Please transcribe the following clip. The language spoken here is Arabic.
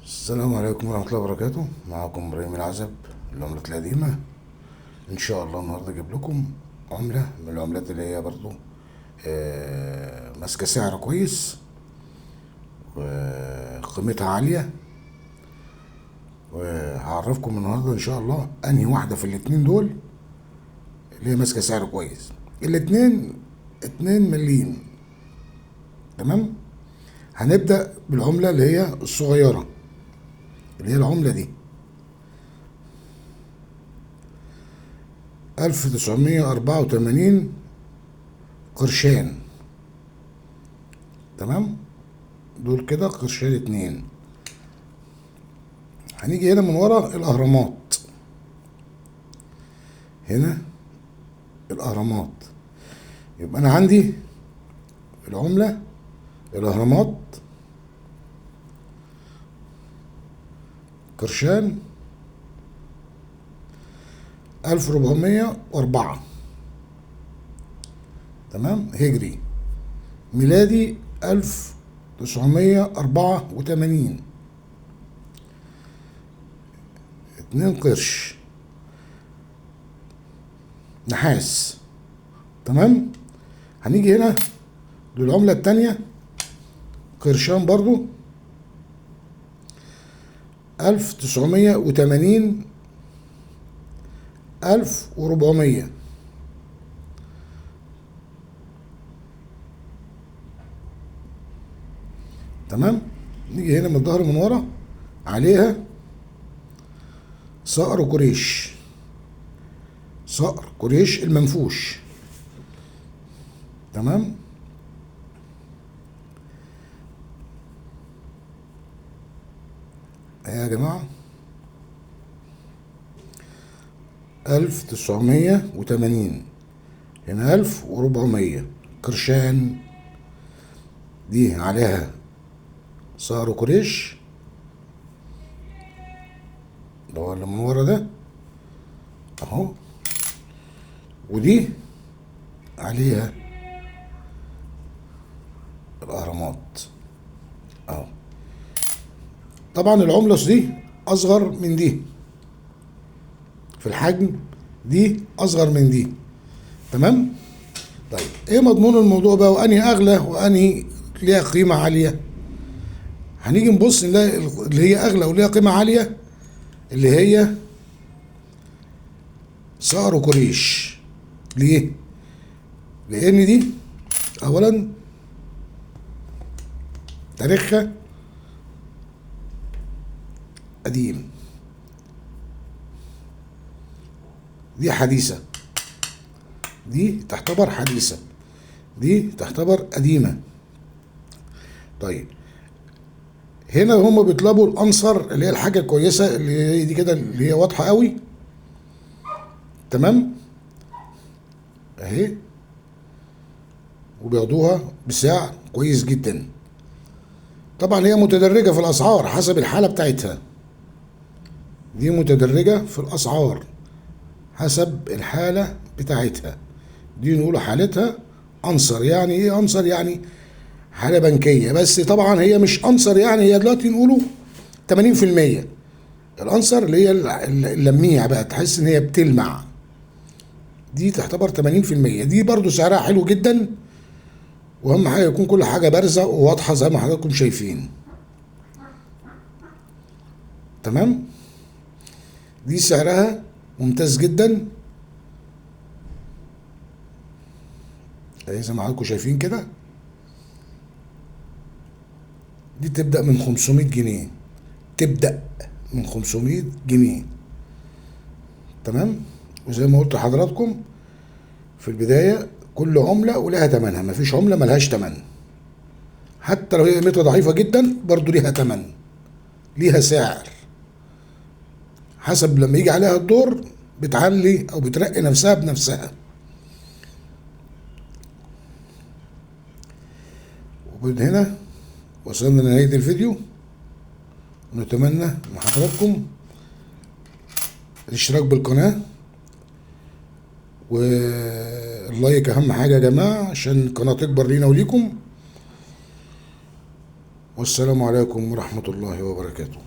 السلام عليكم ورحمة الله وبركاته. معكم إبراهيم العزب، العملات القديمة. إن شاء الله النهاردة أجيب لكم عملة من العملات اللي هي برضو ماسكة سعر كويس وقيمتها عالية. وهعرفكم النهاردة إن شاء الله أنهي واحدة في الاتنين دول اللي هي ماسكة سعر كويس. الاتنين 2 مليم. تمام. هنبدأ بالعملة اللي هي الصغيرة، اللي هي العملة دي 1984 قرشان. تمام. دول كده قرشين 2. هنيجي هنا من ورا الأهرامات. هنا الأهرامات، يبقى أنا عندي العملة الأهرامات قرشان 1404. تمام. هجري ميلادي 1984. 2 قرش نحاس. تمام. هنيجي هنا للعملة التانية قرشان برضو 1980 1400. تمام. نيجي هنا من الظهر من ورا عليها صقر قريش، صقر قريش المنفوش. تمام. يا جماعة 1980، هنا 1400 قرشان. دي عليها صقر قريش، ده هو اللي من ورا ده اهو. ودي عليها الاهرامات اهو. طبعا العملة دي اصغر من دي في الحجم، دي اصغر من دي. تمام. طيب ايه مضمون الموضوع بقى، وانهي اغلى وانهي ليها قيمة عالية؟ هنيجي نبص نلاقي اللي هي اغلى وليها قيمة عالية اللي هي صقر قريش. ليه؟ لان دي اولا تاريخها قديم، دي حديثة، دي تعتبر حديثة، دي تعتبر قديمة. طيب هنا هما بيطلبوا الانصر اللي هي الحاجة الكويسة اللي هي دي كده اللي هي واضحة قوي. تمام اهي. وبياخدوها بسعر كويس جدا. طبعا هي متدرجة في الاسعار حسب الحالة بتاعتها، دي متدرجة في الاسعار حسب الحالة بتاعتها. دي نقول حالتها انصر. يعني ايه انصر؟ يعني حالة بنكية، بس طبعا هي مش انصر، يعني هي دلوقتي نقوله 80%. الانصر اللي هي اللميع بقى، تحس ان هي بتلمع، دي تعتبر 80%. دي برضو سعرها حلو جدا، واهم حاجة يكون كل حاجة بارزة وواضحة زي ما حضراتكم شايفين. تمام. دي سعرها ممتاز جدا زي ما حضراتكم شايفين كده. دي تبدأ من 500 جنيه، تبدأ من 500 جنيه. تمام. وزي ما قلت لحضراتكم في البداية كل عملة ولها تمنها، مفيش عملة ملهاش تمن. حتى لو هي قيمتها ضعيفة جدا برضو ليها تمن، ليها سعر. حسب لما يجي عليها الدور بتعلي او بترقي نفسها بنفسها. ومن هنا وصلنا لنهاية الفيديو، ونتمنى من حضراتكم الاشتراك بالقناة واللايك. اهم حاجة يا جماعة عشان القناة تكبر لينا وليكم. والسلام عليكم ورحمة الله وبركاته.